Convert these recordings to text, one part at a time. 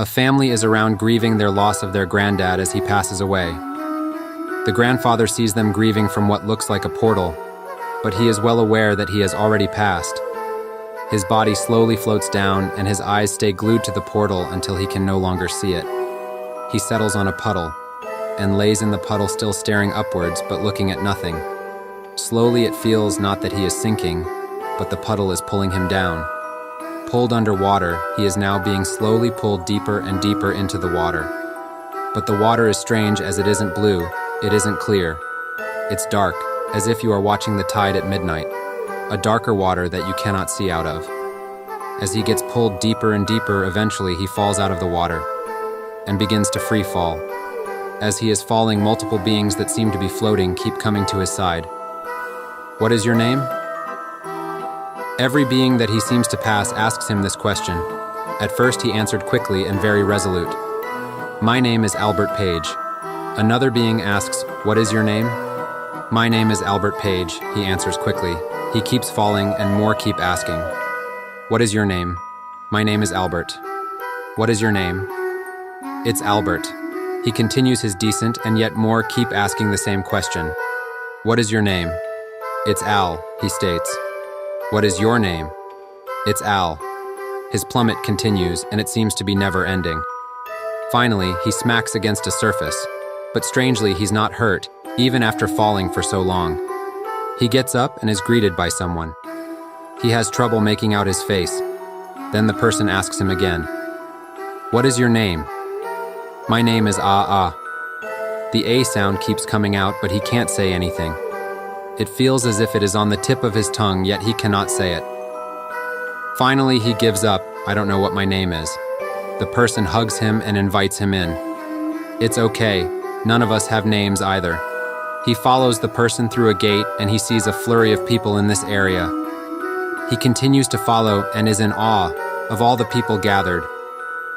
A family is around grieving their loss of their granddad as he passes away. The grandfather sees them grieving from what looks like a portal, but he is well aware that he has already passed. His body slowly floats down and his eyes stay glued to the portal until he can no longer see it. He settles on a puddle and lays in the puddle, still staring upwards but looking at nothing. Slowly it feels not that he is sinking, but the puddle is pulling him down. Pulled underwater, he is now being slowly pulled deeper and deeper into the water. But the water is strange, as it isn't blue, it isn't clear. It's dark, as if you are watching the tide at midnight, a darker water that you cannot see out of. As he gets pulled deeper and deeper, eventually he falls out of the water and begins to free fall. As he is falling, multiple beings that seem to be floating keep coming to his side. What is your name? Every being that he seems to pass asks him this question. At first he answered quickly and very resolute. My name is Albert Page. Another being asks, what is your name? My name is Albert Page, he answers quickly. He keeps falling and more keep asking. What is your name? My name is Albert. What is your name? It's Albert. He continues his decent and yet more keep asking the same question. What is your name? It's Al, he states. What is your name? It's Al. His plummet continues, and it seems to be never ending. Finally, he smacks against a surface, but strangely he's not hurt, even after falling for so long. He gets up and is greeted by someone. He has trouble making out his face. Then the person asks him again, what is your name? My name is Ah. The A sound keeps coming out, but he can't say anything. It feels as if it is on the tip of his tongue, yet he cannot say it. Finally, he gives up. I don't know what my name is. The person hugs him and invites him in. It's okay. None of us have names either. He follows the person through a gate and he sees a flurry of people in this area. He continues to follow and is in awe of all the people gathered.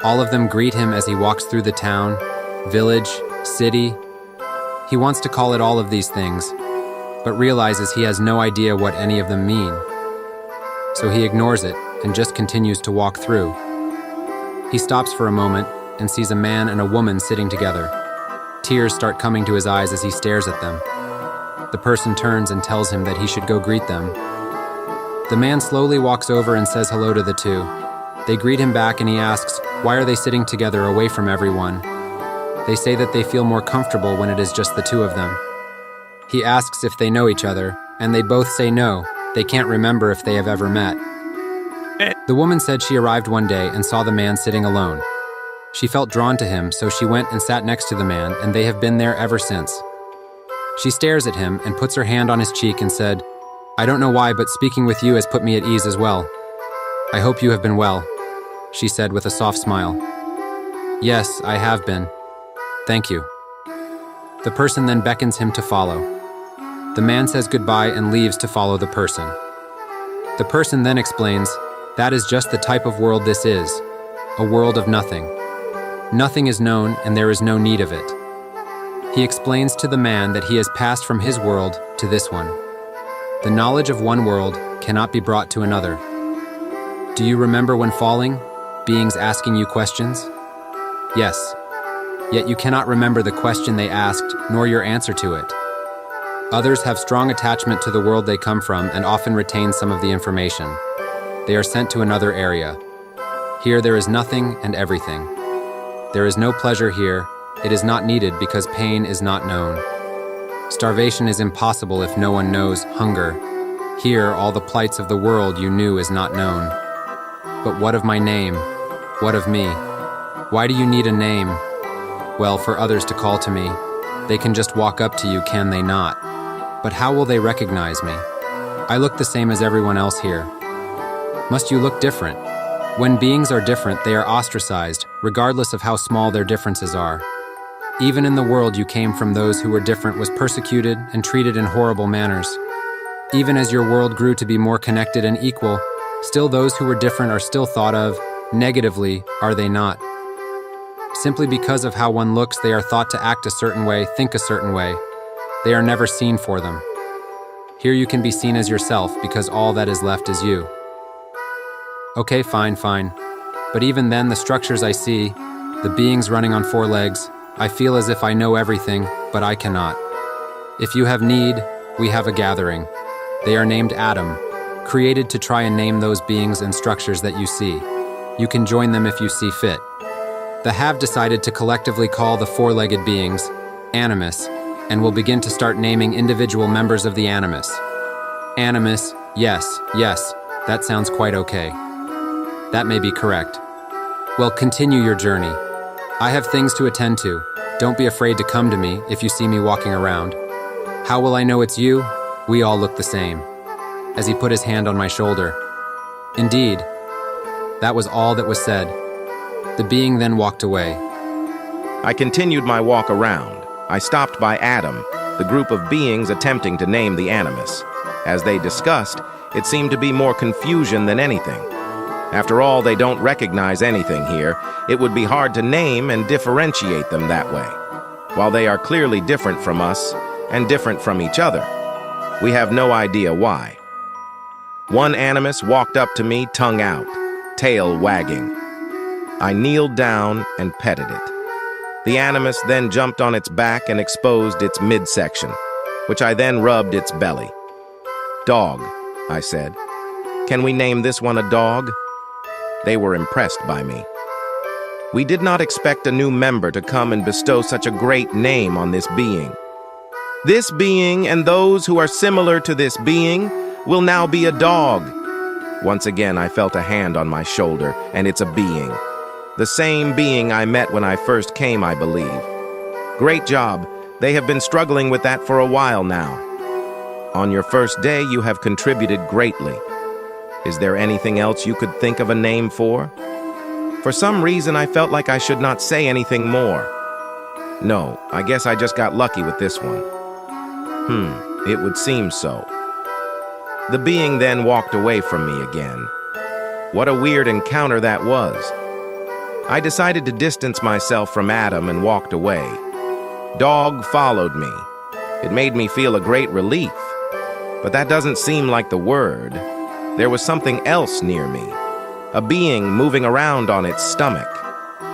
All of them greet him as he walks through the town, village, city. He wants to call it all of these things, but realizes he has no idea what any of them mean. So he ignores it and just continues to walk through. He stops for a moment and sees a man and a woman sitting together. Tears start coming to his eyes as he stares at them. The person turns and tells him that he should go greet them. The man slowly walks over and says hello to the two. They greet him back and he asks, why are they sitting together away from everyone? They say that they feel more comfortable when it is just the two of them. He asks if they know each other, and they both say no, they can't remember if they have ever met. The woman said she arrived one day and saw the man sitting alone. She felt drawn to him, so she went and sat next to the man, and they have been there ever since. She stares at him and puts her hand on his cheek and said, I don't know why, but speaking with you has put me at ease as well. I hope you have been well, she said with a soft smile. Yes, I have been. Thank you. The person then beckons him to follow. The man says goodbye and leaves to follow the person. The person then explains, that is just the type of world this is, a world of nothing. Nothing is known and there is no need of it. He explains to the man that he has passed from his world to this one. The knowledge of one world cannot be brought to another. Do you remember when falling, beings asking you questions? Yes. Yet you cannot remember the question they asked, nor your answer to it. Others have strong attachment to the world they come from and often retain some of the information. They are sent to another area. Here there is nothing and everything. There is no pleasure here. It is not needed because pain is not known. Starvation is impossible if no one knows hunger. Here all the plights of the world you knew is not known. But what of my name? What of me? Why do you need a name? Well, for others to call to me. They can just walk up to you, can they not? But how will they recognize me? I look the same as everyone else here. Must you look different? When beings are different, they are ostracized, regardless of how small their differences are. Even in the world you came from, those who were different was persecuted and treated in horrible manners. Even as your world grew to be more connected and equal, still those who were different are still thought of negatively, are they not? Simply because of how one looks, they are thought to act a certain way, think a certain way. They are never seen for them. Here you can be seen as yourself because all that is left is you. Okay, fine. But even then, the structures I see, The beings running on four legs, I feel as if I know everything, but I cannot. If you have need, we have a gathering. They are named Adam, created to try and name those beings and structures that you see. You can join them if you see fit. The have decided to collectively call the four-legged beings Animus, and will begin to start naming individual members of the Animus. Animus, yes, that sounds quite okay. That may be correct. Well, continue your journey. I have things to attend to. Don't be afraid to come to me if you see me walking around. How will I know it's you? We all look the same. As he put his hand on my shoulder. Indeed, that was all that was said. The being then walked away. I continued my walk around. I stopped by Adam, the group of beings attempting to name the Animus. As they discussed, it seemed to be more confusion than anything. After all, they don't recognize anything here. It would be hard to name and differentiate them that way. While they are clearly different from us and different from each other, we have no idea why. One Animus walked up to me, tongue out, tail wagging. I kneeled down and petted it. The Animus then jumped on its back and exposed its midsection, which I then rubbed its belly. Dog, I said. Can we name this one a dog? They were impressed by me. We did not expect a new member to come and bestow such a great name on this being. This being and those who are similar to this being will now be a dog. Once again, I felt a hand on my shoulder, and it's a being. The same being I met when I first came, I believe. Great job. They have been struggling with that for a while now. On your first day, you have contributed greatly. Is there anything else you could think of a name for? For some reason, I felt like I should not say anything more. No, I guess I just got lucky with this one. It would seem so. The being then walked away from me again. What a weird encounter that was. I decided to distance myself from Adam and walked away. Dog followed me. It made me feel a great relief. But that doesn't seem like the word. There was something else near me. A being moving around on its stomach.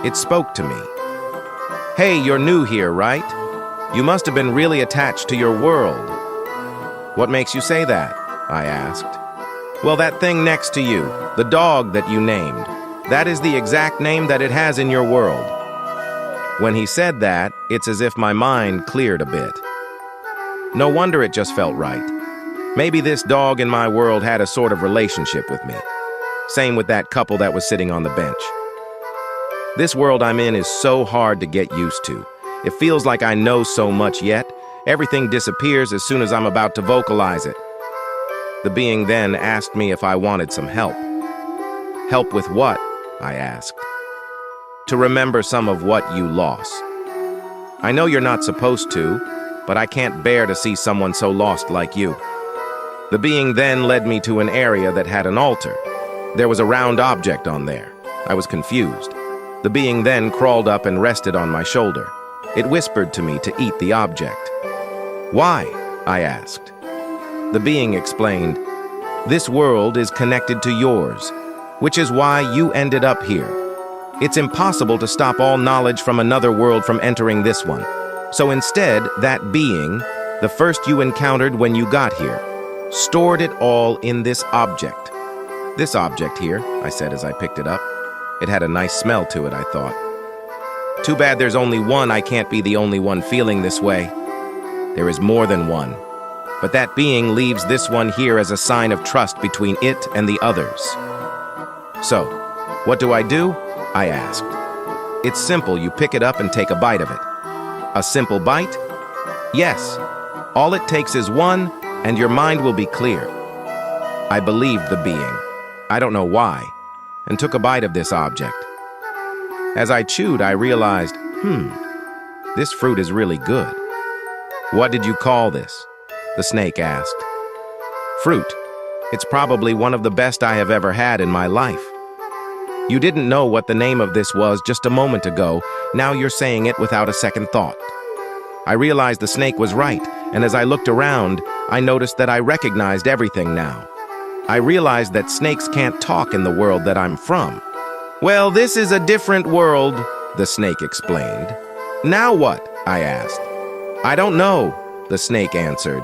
It spoke to me. Hey, you're new here, right? You must have been really attached to your world. What makes you say that? I asked. Well, that thing next to you, the dog that you named, that is the exact name that it has in your world. When he said that, it's as if my mind cleared a bit. No wonder it just felt right. Maybe this dog in my world had a sort of relationship with me. Same with that couple that was sitting on the bench. This world I'm in is so hard to get used to. It feels like I know so much yet. Everything disappears as soon as I'm about to vocalize it. The being then asked me if I wanted some help. Help with what? I asked. To remember some of what you lost. I know you're not supposed to, but I can't bear to see someone so lost like you. The being then led me to an area that had an altar. There was a round object on there. I was confused. The being then crawled up and rested on my shoulder. It whispered to me to eat the object. Why? I asked. The being explained, this world is connected to yours, which is why you ended up here. It's impossible to stop all knowledge from another world from entering this one. So instead, that being, the first you encountered when you got here, stored it all in this object. This object here, I said as I picked it up. It had a nice smell to it, I thought. Too bad there's only one. I can't be the only one feeling this way. There is more than one. But that being leaves this one here as a sign of trust between it and the others. So, what do? I asked. It's simple. You pick it up and take a bite of it. A simple bite? Yes. All it takes is one, and your mind will be clear. I believed the being. I don't know why, and took a bite of this object. As I chewed, I realized, this fruit is really good. What did you call this? The snake asked. Fruit. It's probably one of the best I have ever had in my life. You didn't know what the name of this was just a moment ago. Now you're saying it without a second thought. I realized the snake was right, and as I looked around, I noticed that I recognized everything now. I realized that snakes can't talk in the world that I'm from. Well, this is a different world. the snake explained. Now what? I asked. I don't know, the snake answered.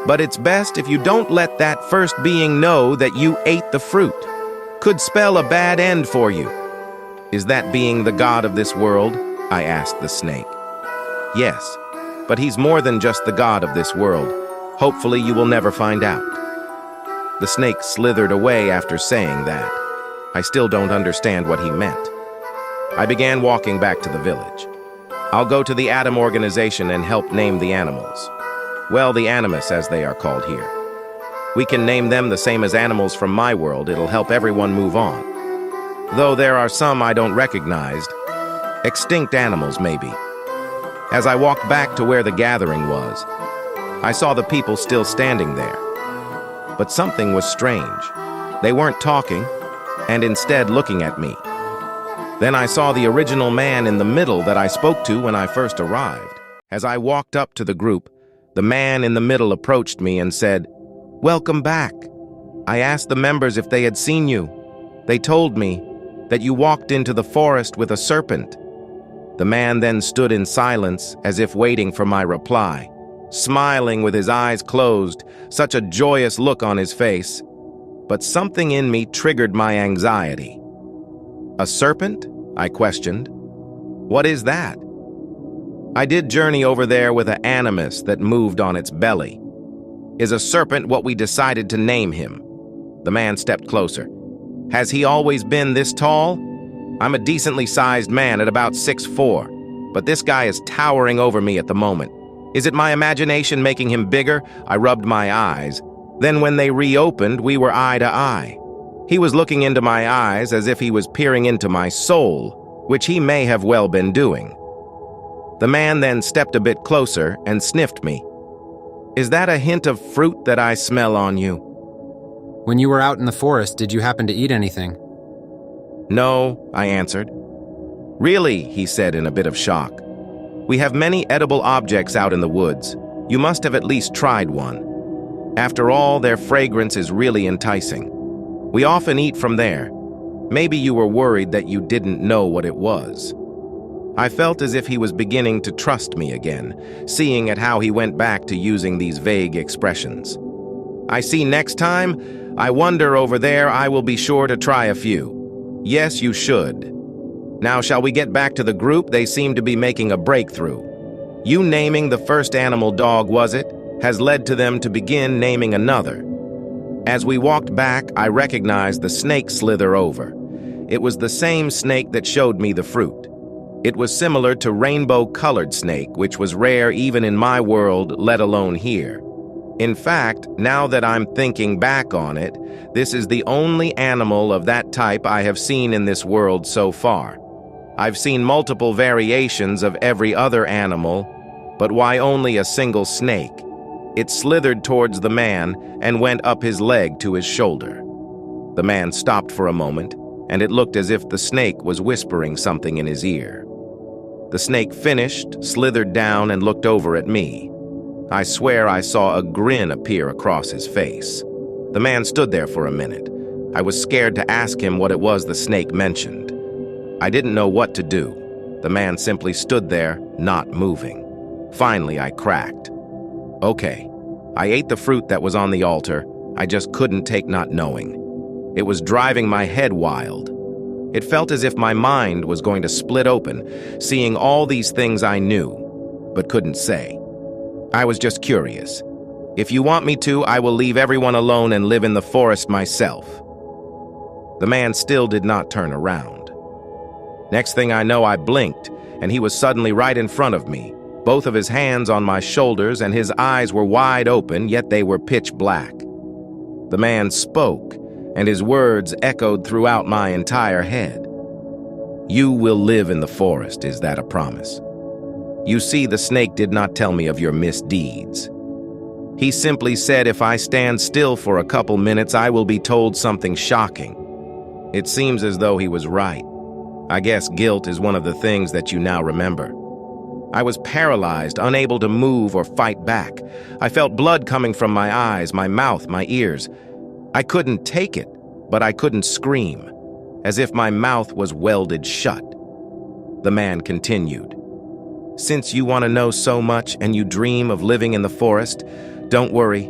But it's best if you don't let that first being know that you ate the fruit. Could spell a bad end for you. Is that being the god of this world? I asked the snake. Yes, but he's more than just the god of this world. Hopefully you will never find out. The snake slithered away after saying that. I still don't understand what he meant. I began walking back to the village. I'll go to the Atom organization and help name the animals. Well, the Animus, as they are called here. We can name them the same as animals from my world. It'll help everyone move on. Though there are some I don't recognize. Extinct animals, maybe. As I walked back to where the gathering was, I saw the people still standing there. But something was strange. They weren't talking, and instead looking at me. Then I saw the original man in the middle that I spoke to when I first arrived. As I walked up to the group, the man in the middle approached me and said, "Welcome back. I asked the members if they had seen you. They told me that you walked into the forest with a serpent." The man then stood in silence as if waiting for my reply, smiling with his eyes closed, such a joyous look on his face. But something in me triggered my anxiety. "A serpent?" I questioned. "What is that?" "I did journey over there with an animus that moved on its belly. Is a serpent what we decided to name him?" The man stepped closer. "Has he always been this tall? I'm a decently sized man at about 6'4", but this guy is towering over me at the moment. Is it my imagination making him bigger?" I rubbed my eyes. Then when they reopened, we were eye to eye. He was looking into my eyes as if he was peering into my soul, which he may have well been doing. The man then stepped a bit closer and sniffed me. "Is that a hint of fruit that I smell on you?" When you were out in the forest, did you happen to eat anything? "No," I answered. "Really?" he said in a bit of shock. "We have many edible objects out in the woods. You must have at least tried one. After all, their fragrance is really enticing. We often eat from there. Maybe you were worried that you didn't know what it was." I felt as if he was beginning to trust me again, seeing at how he went back to using these vague expressions. "I see next time. I wonder over there. I will be sure to try a few." "Yes, you should. Now, shall we get back to the group? They seem to be making a breakthrough. You naming the first animal dog, was it, has led to them to begin naming another." As we walked back, I recognized the snake slither over. It was the same snake that showed me the fruit. It was similar to rainbow-colored snake, which was rare even in my world, let alone here. In fact, now that I'm thinking back on it, this is the only animal of that type I have seen in this world so far. I've seen multiple variations of every other animal, but why only a single snake? It slithered towards the man and went up his leg to his shoulder. The man stopped for a moment, and it looked as if the snake was whispering something in his ear. The snake finished, slithered down, and looked over at me. I swear I saw a grin appear across his face. The man stood there for a minute. I was scared to ask him what it was the snake mentioned. I didn't know what to do. The man simply stood there, not moving. Finally, I cracked. "Okay, I ate the fruit that was on the altar. I just couldn't take not knowing. It was driving my head wild. It felt as if my mind was going to split open, seeing all these things I knew, but couldn't say. I was just curious. If you want me to, I will leave everyone alone and live in the forest myself." The man still did not turn around. Next thing I know, I blinked, and he was suddenly right in front of me, both of his hands on my shoulders, and his eyes were wide open, yet they were pitch black. The man spoke, and his words echoed throughout my entire head. "You will live in the forest, is that a promise? You see, the snake did not tell me of your misdeeds. He simply said if I stand still for a couple minutes, I will be told something shocking." It seems as though he was right. I guess guilt is one of the things that you now remember. I was paralyzed, unable to move or fight back. I felt blood coming from my eyes, my mouth, my ears. I couldn't take it, but I couldn't scream, as if my mouth was welded shut. The man continued. Since you want to know so much and you dream of living in the forest, don't worry,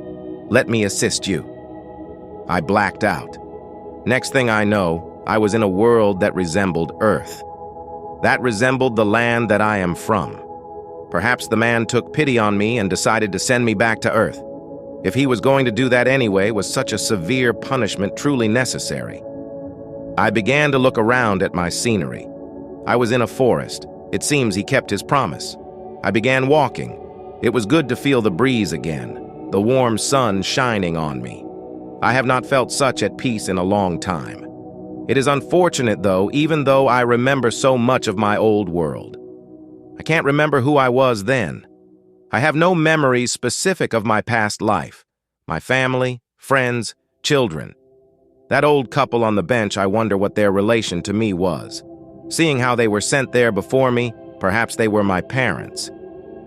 let me assist you. I blacked out. Next thing I know, I was in a world that resembled Earth. That resembled the land that I am from. Perhaps the man took pity on me and decided to send me back to Earth. If he was going to do that anyway, was such a severe punishment truly necessary? I began to look around at my scenery. I was in a forest. It seems he kept his promise. I began walking. It was good to feel the breeze again, the warm sun shining on me. I have not felt such at peace in a long time. It is unfortunate, though, even though I remember so much of my old world. I can't remember who I was then. I have no memories specific of my past life, my family, friends, children. That old couple on the bench, I wonder what their relation to me was. Seeing how they were sent there before me, perhaps they were my parents.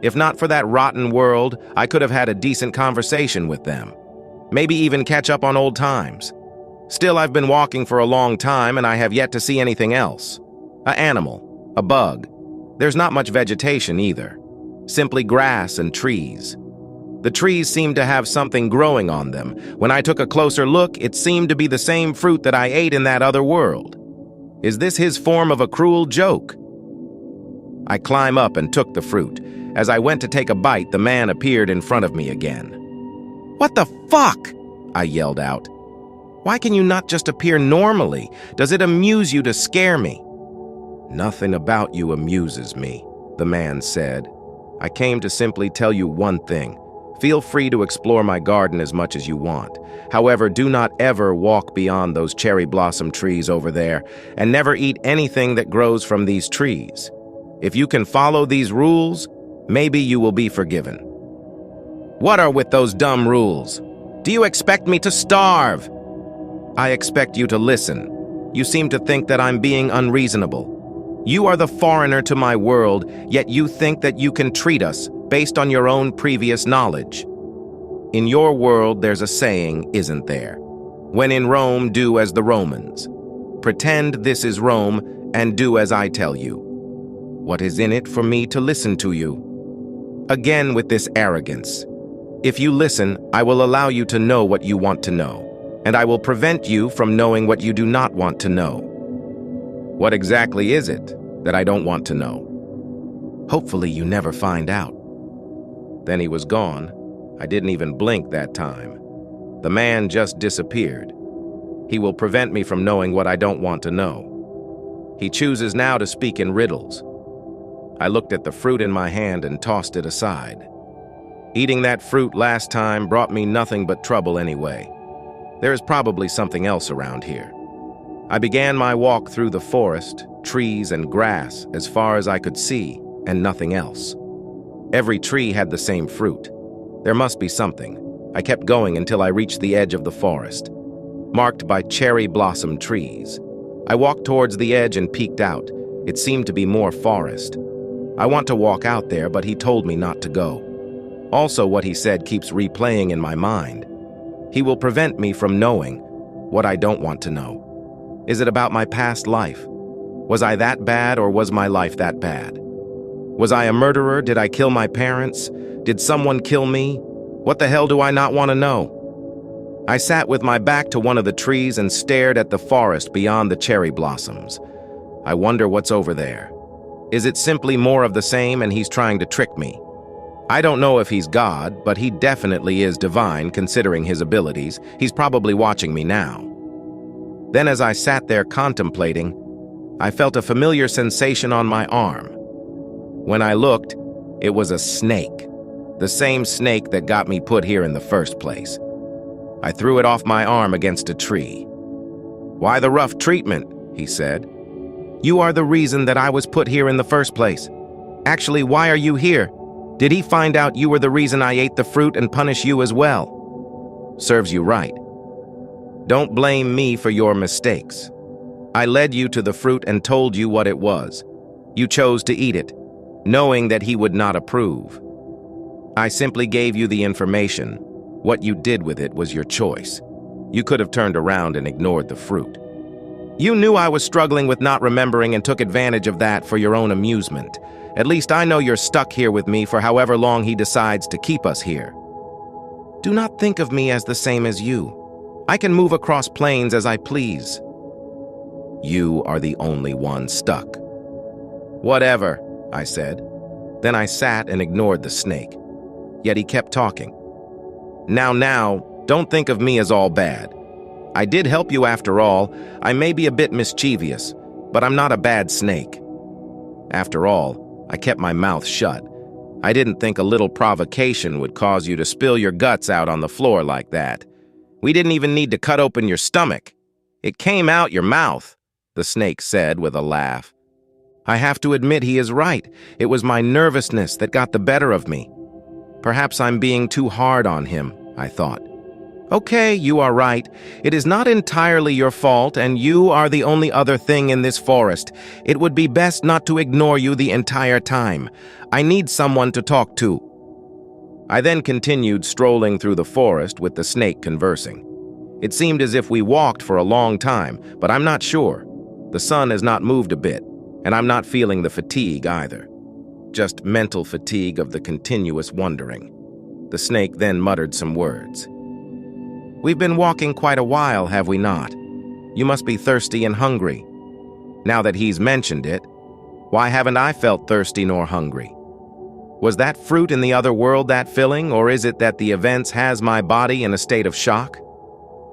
If not for that rotten world, I could have had a decent conversation with them. Maybe even catch up on old times. Still, I've been walking for a long time and I have yet to see anything else. An animal, a bug. There's not much vegetation either. Simply grass and trees. The trees seemed to have something growing on them. When I took a closer look, it seemed to be the same fruit that I ate in that other world. Is this his form of a cruel joke? I climb up and took the fruit. As I went to take a bite, the man appeared in front of me again. "What the fuck?" I yelled out. "Why can you not just appear normally? Does it amuse you to scare me?" "Nothing about you amuses me," the man said. "I came to simply tell you one thing. Feel free to explore my garden as much as you want. However, do not ever walk beyond those cherry blossom trees over there, and never eat anything that grows from these trees. If you can follow these rules, maybe you will be forgiven." "What are with those dumb rules? Do you expect me to starve?" "I expect you to listen. You seem to think that I'm being unreasonable. You are the foreigner to my world, yet you think that you can treat us based on your own previous knowledge. In your world, there's a saying, isn't there? When in Rome, do as the Romans. Pretend this is Rome and do as I tell you. What is in it for me to listen to you? Again with this arrogance. If you listen, I will allow you to know what you want to know, and I will prevent you from knowing what you do not want to know. What exactly is it that I don't want to know? Hopefully you never find out." Then he was gone. I didn't even blink that time. The man just disappeared. He will prevent me from knowing what I don't want to know. He chooses now to speak in riddles. I looked at the fruit in my hand and tossed it aside. Eating that fruit last time brought me nothing but trouble anyway. There is probably something else around here. I began my walk through the forest, trees and grass as far as I could see, and nothing else. Every tree had the same fruit. There must be something. I kept going until I reached the edge of the forest, marked by cherry blossom trees. I walked towards the edge and peeked out. It seemed to be more forest. I want to walk out there, but he told me not to go. Also, what he said keeps replaying in my mind. He will prevent me from knowing what I don't want to know. Is it about my past life? Was I that bad, or was my life that bad? Was I a murderer? Did I kill my parents? Did someone kill me? What the hell do I not want to know? I sat with my back to one of the trees and stared at the forest beyond the cherry blossoms. I wonder what's over there. Is it simply more of the same and he's trying to trick me? I don't know if he's God, but he definitely is divine considering his abilities. He's probably watching me now. Then as I sat there contemplating, I felt a familiar sensation on my arm. When I looked, it was a snake. The same snake that got me put here in the first place. I threw it off my arm against a tree. "Why the rough treatment?" he said. "You are the reason that I was put here in the first place. Actually, why are you here? Did he find out you were the reason I ate the fruit and punish you as well? Serves you right. Don't blame me for your mistakes. I led you to the fruit and told you what it was. You chose to eat it, knowing that he would not approve. I simply gave you the information. What you did with it was your choice. You could have turned around and ignored the fruit. You knew I was struggling with not remembering and took advantage of that for your own amusement. At least I know you're stuck here with me for however long he decides to keep us here. Do not think of me as the same as you. I can move across planes as I please. You are the only one stuck. Whatever, I said. Then I sat and ignored the snake. Yet he kept talking. Now, don't think of me as all bad. I did help you after all. I may be a bit mischievous, but I'm not a bad snake. After all, I kept my mouth shut. I didn't think a little provocation would cause you to spill your guts out on the floor like that. We didn't even need to cut open your stomach. It came out your mouth, the snake said with a laugh. I have to admit he is right. It was my nervousness that got the better of me. Perhaps I'm being too hard on him, I thought. Okay, you are right. It is not entirely your fault, and you are the only other thing in this forest. It would be best not to ignore you the entire time. I need someone to talk to. I then continued strolling through the forest with the snake conversing. It seemed as if we walked for a long time, but I'm not sure. The sun has not moved a bit, and I'm not feeling the fatigue either. Just mental fatigue of the continuous wandering. The snake then muttered some words. We've been walking quite a while, have we not? You must be thirsty and hungry. Now that he's mentioned it, why haven't I felt thirsty nor hungry? Was that fruit in the other world that filling, or is it that the events has my body in a state of shock?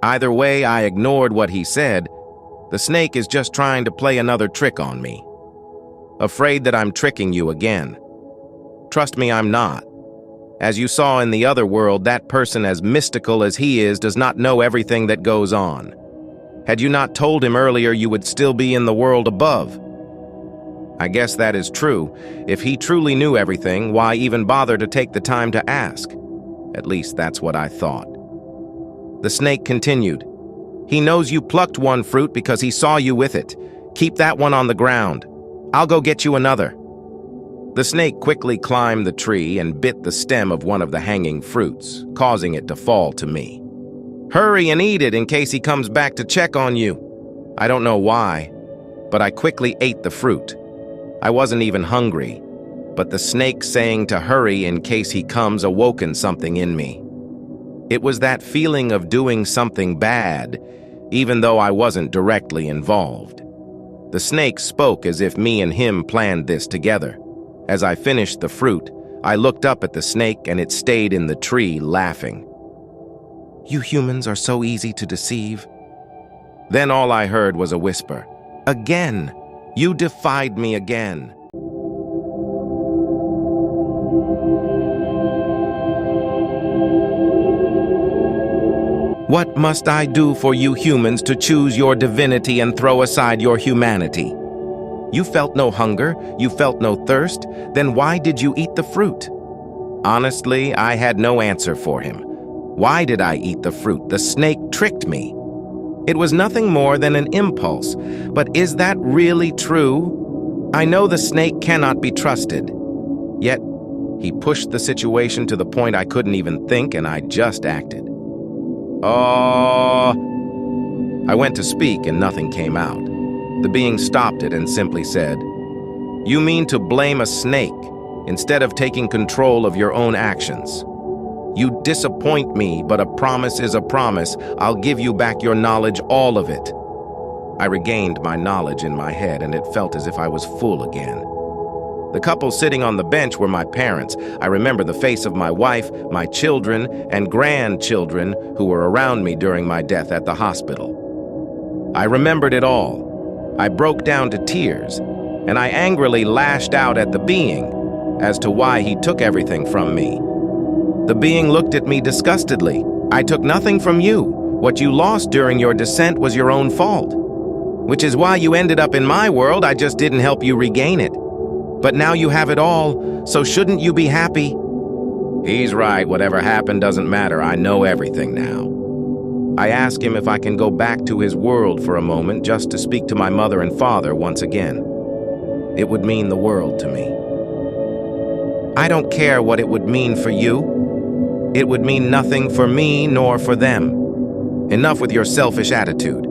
Either way, I ignored what he said. The snake is just trying to play another trick on me. Afraid that I'm tricking you again. Trust me, I'm not. As you saw in the other world, that person as mystical as he is does not know everything that goes on. Had you not told him earlier, you would still be in the world above. I guess that is true. If he truly knew everything, why even bother to take the time to ask? At least that's what I thought. The snake continued. He knows you plucked one fruit because he saw you with it. Keep that one on the ground. I'll go get you another. The snake quickly climbed the tree and bit the stem of one of the hanging fruits, causing it to fall to me. Hurry and eat it in case he comes back to check on you. I don't know why, but I quickly ate the fruit. I wasn't even hungry, but the snake saying to hurry in case he comes awoken something in me. It was that feeling of doing something bad, even though I wasn't directly involved. The snake spoke as if me and him planned this together. As I finished the fruit, I looked up at the snake and it stayed in the tree laughing. You humans are so easy to deceive. Then all I heard was a whisper. Again! You defied me again. What must I do for you humans to choose your divinity and throw aside your humanity? You felt no hunger, you felt no thirst, then why did you eat the fruit? Honestly, I had no answer for him. Why did I eat the fruit? The snake tricked me. It was nothing more than an impulse, but is that really true? I know the snake cannot be trusted. Yet, he pushed the situation to the point I couldn't even think, and I just acted. I went to speak and nothing came out. The being stopped it and simply said, You mean to blame a snake instead of taking control of your own actions? You disappoint me, but a promise is a promise. I'll give you back your knowledge, all of it. I regained my knowledge in my head, and it felt as if I was full again. The couple sitting on the bench were my parents. I remember the face of my wife, my children, and grandchildren who were around me during my death at the hospital. I remembered it all. I broke down to tears, and I angrily lashed out at the being as to why he took everything from me. The being looked at me disgustedly. I took nothing from you. What you lost during your descent was your own fault. Which is why you ended up in my world. I just didn't help you regain it. But now you have it all, so shouldn't you be happy? He's right. Whatever happened doesn't matter. I know everything now. I asked him if I can go back to his world for a moment just to speak to my mother and father once again. It would mean the world to me. I don't care what it would mean for you. It would mean nothing for me nor for them. Enough with your selfish attitude.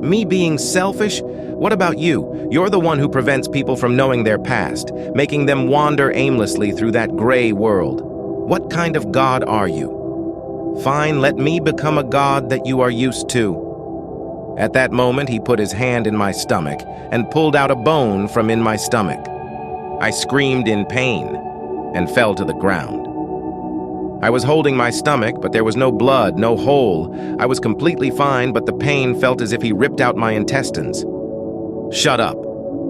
Me being selfish? What about you? You're the one who prevents people from knowing their past, making them wander aimlessly through that gray world. What kind of God are you? Fine, let me become a God that you are used to. At that moment, he put his hand in my stomach and pulled out a bone from in my stomach. I screamed in pain and fell to the ground. I was holding my stomach, but there was no blood, no hole. I was completely fine, but the pain felt as if he ripped out my intestines. "Shut up,"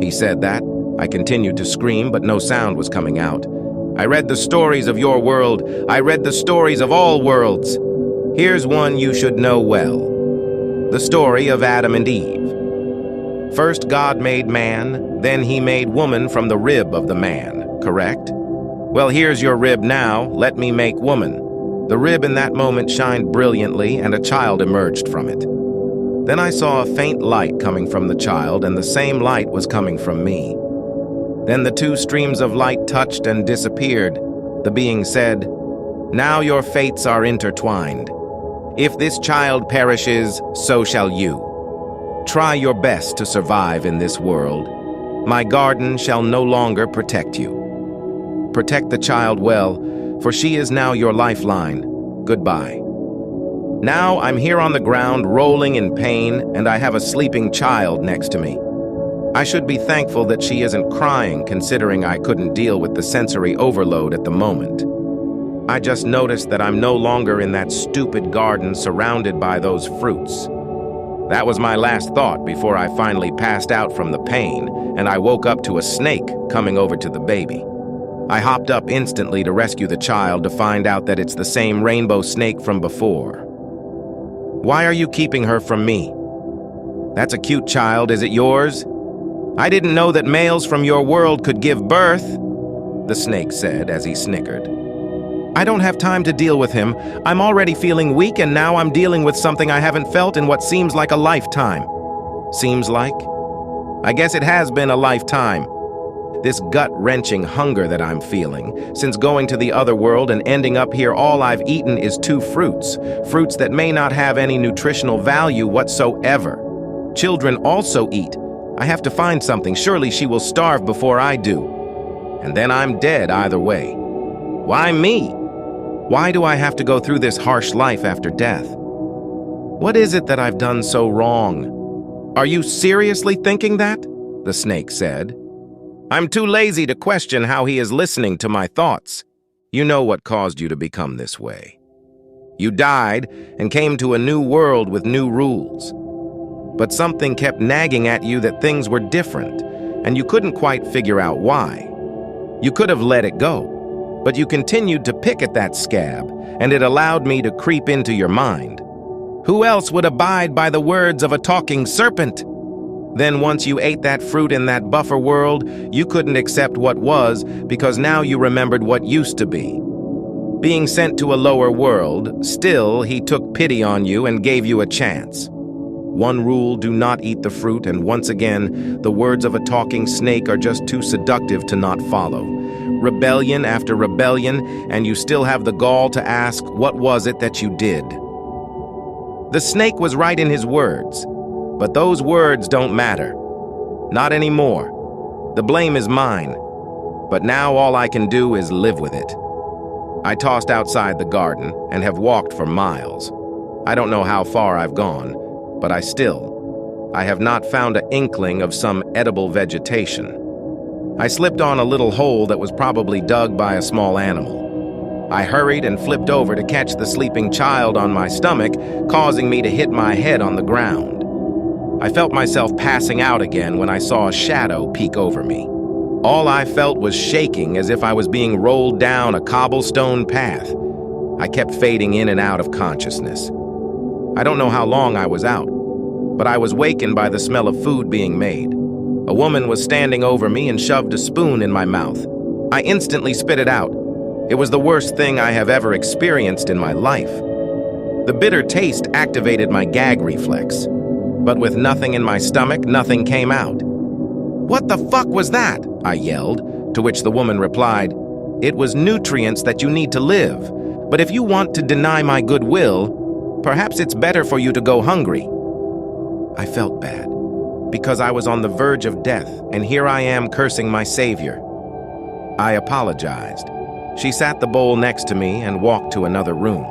he said that. I continued to scream, but no sound was coming out. "I read the stories of your world. I read the stories of all worlds. Here's one you should know well. The story of Adam and Eve. First God made man, then he made woman from the rib of the man, correct? Well, here's your rib now, let me make woman." The rib in that moment shined brilliantly, and a child emerged from it. Then I saw a faint light coming from the child, and the same light was coming from me. Then the two streams of light touched and disappeared. The being said, "Now your fates are intertwined. If this child perishes, so shall you. Try your best to survive in this world. My garden shall no longer protect you. Protect the child well, for she is now your lifeline. Goodbye. Now I'm here on the ground, rolling in pain, and I have a sleeping child next to me. I should be thankful that she isn't crying, considering I couldn't deal with the sensory overload at the moment. I just noticed that I'm no longer in that stupid garden surrounded by those fruits. That was my last thought before I finally passed out from the pain, and I woke up to a snake coming over to the baby. I hopped up instantly to rescue the child to find out that it's the same rainbow snake from before. "Why are you keeping her from me?" "That's a cute child, is it yours?" "I didn't know that males from your world could give birth," the snake said as he snickered. "I don't have time to deal with him. I'm already feeling weak, and now I'm dealing with something I haven't felt in what seems like a lifetime." "Seems like? I guess it has been a lifetime. This gut-wrenching hunger that I'm feeling, since going to the other world and ending up here, all I've eaten is 2 fruits, fruits that may not have any nutritional value whatsoever. Children also eat. I have to find something. Surely she will starve before I do. And then I'm dead either way. Why me? Why do I have to go through this harsh life after death? What is it that I've done so wrong?" "Are you seriously thinking that?" the snake said. "I'm too lazy to question how he is listening to my thoughts. You know what caused you to become this way. You died and came to a new world with new rules. But something kept nagging at you that things were different, and you couldn't quite figure out why. You could have let it go, but you continued to pick at that scab, and it allowed me to creep into your mind. Who else would abide by the words of a talking serpent? Then once you ate that fruit in that buffer world, you couldn't accept what was, because now you remembered what used to be. Being sent to a lower world, still he took pity on you and gave you a chance. One rule, do not eat the fruit, and once again, the words of a talking snake are just too seductive to not follow. Rebellion after rebellion, and you still have the gall to ask, what was it that you did? The snake was right in his words. But those words don't matter. Not anymore. The blame is mine. But now all I can do is live with it. I tossed outside the garden and have walked for miles. I don't know how far I've gone, but I have not found an inkling of some edible vegetation. I slipped on a little hole that was probably dug by a small animal. I hurried and flipped over to catch the sleeping child on my stomach, causing me to hit my head on the ground. I felt myself passing out again when I saw a shadow peek over me. All I felt was shaking, as if I was being rolled down a cobblestone path. I kept fading in and out of consciousness. I don't know how long I was out, but I was wakened by the smell of food being made. A woman was standing over me and shoved a spoon in my mouth. I instantly spit it out. It was the worst thing I have ever experienced in my life. The bitter taste activated my gag reflex. But with nothing in my stomach, nothing came out. "What the fuck was that?" I yelled, to which the woman replied, "It was nutrients that you need to live. But if you want to deny my goodwill, perhaps it's better for you to go hungry." I felt bad, because I was on the verge of death, and here I am cursing my Savior. I apologized. She sat the bowl next to me and walked to another room.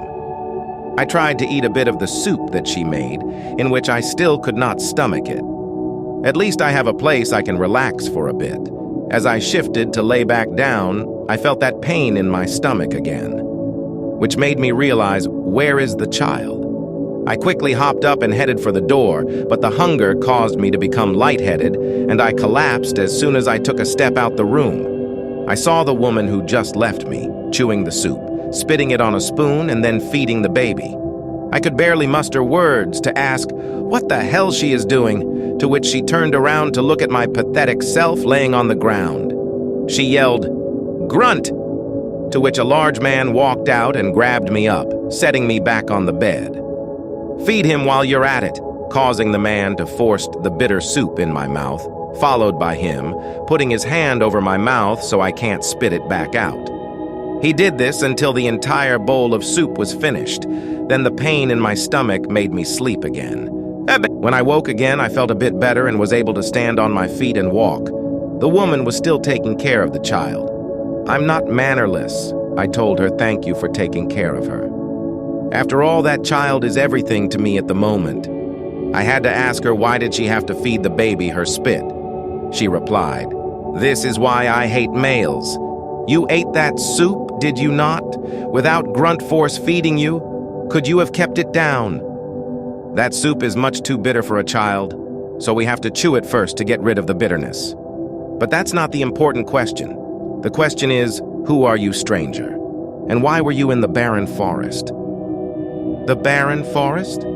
I tried to eat a bit of the soup that she made, in which I still could not stomach it. At least I have a place I can relax for a bit. As I shifted to lay back down, I felt that pain in my stomach again, which made me realize, where is the child? I quickly hopped up and headed for the door, but the hunger caused me to become lightheaded, and I collapsed as soon as I took a step out the room. I saw the woman who just left me, chewing the soup, spitting it on a spoon, and then feeding the baby. I could barely muster words to ask what the hell she is doing, to which she turned around to look at my pathetic self laying on the ground. She yelled, "Grunt!" to which a large man walked out and grabbed me up, setting me back on the bed. "Feed him while you're at it," causing the man to force the bitter soup in my mouth, followed by him putting his hand over my mouth so I can't spit it back out. He did this until the entire bowl of soup was finished. Then the pain in my stomach made me sleep again. When I woke again, I felt a bit better and was able to stand on my feet and walk. The woman was still taking care of the child. "I'm not mannerless," I told her. "Thank you for taking care of her. After all, that child is everything to me at the moment." I had to ask her why did she have to feed the baby her spit. She replied, "This is why I hate males. You ate that soup, did you not? Without grunt force feeding you? Could you have kept it down? That soup is much too bitter for a child, so we have to chew it first to get rid of the bitterness. But that's not the important question. The question is, who are you, stranger? And why were you in the barren forest?" "The barren forest?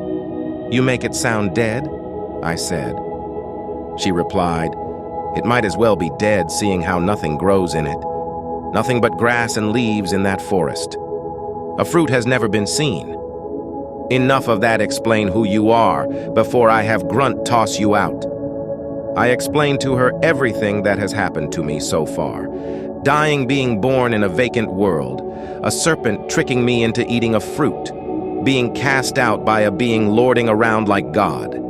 You make it sound dead," I said. She replied, "It might as well be dead, seeing how nothing grows in it. Nothing but grass and leaves in that forest. A fruit has never been seen. Enough of that. Explain who you are before I have Grunt toss you out." I explained to her everything that has happened to me so far. Dying, being born in a vacant world, a serpent tricking me into eating a fruit, being cast out by a being lording around like God,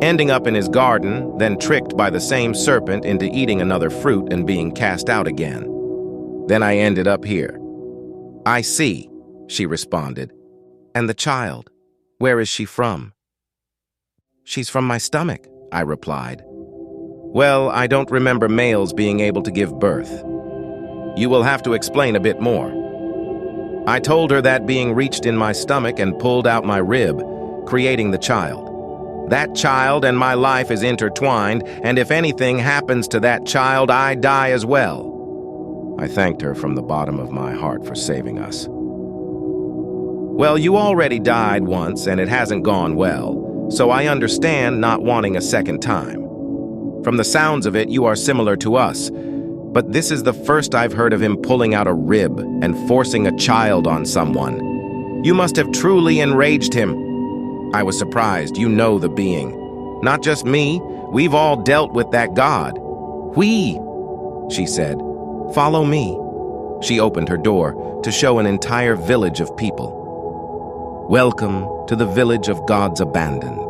ending up in his garden, then tricked by the same serpent into eating another fruit and being cast out again. Then I ended up here. "I see," she responded. "And the child, where is she from?" "She's from my stomach," I replied. "Well, I don't remember males being able to give birth. You will have to explain a bit more." I told her that being reached in my stomach and pulled out my rib, creating the child. That child and my life is intertwined, and if anything happens to that child, I die as well. I thanked her from the bottom of my heart for saving us. "Well, you already died once, and it hasn't gone well, so I understand not wanting a second time. From the sounds of it, you are similar to us, but this is the first I've heard of him pulling out a rib and forcing a child on someone. You must have truly enraged him." I was surprised. "You know the being. Not just me, we've all dealt with that god." "We," she said. "Follow me." She opened her door to show an entire village of people. "Welcome to the village of gods abandoned.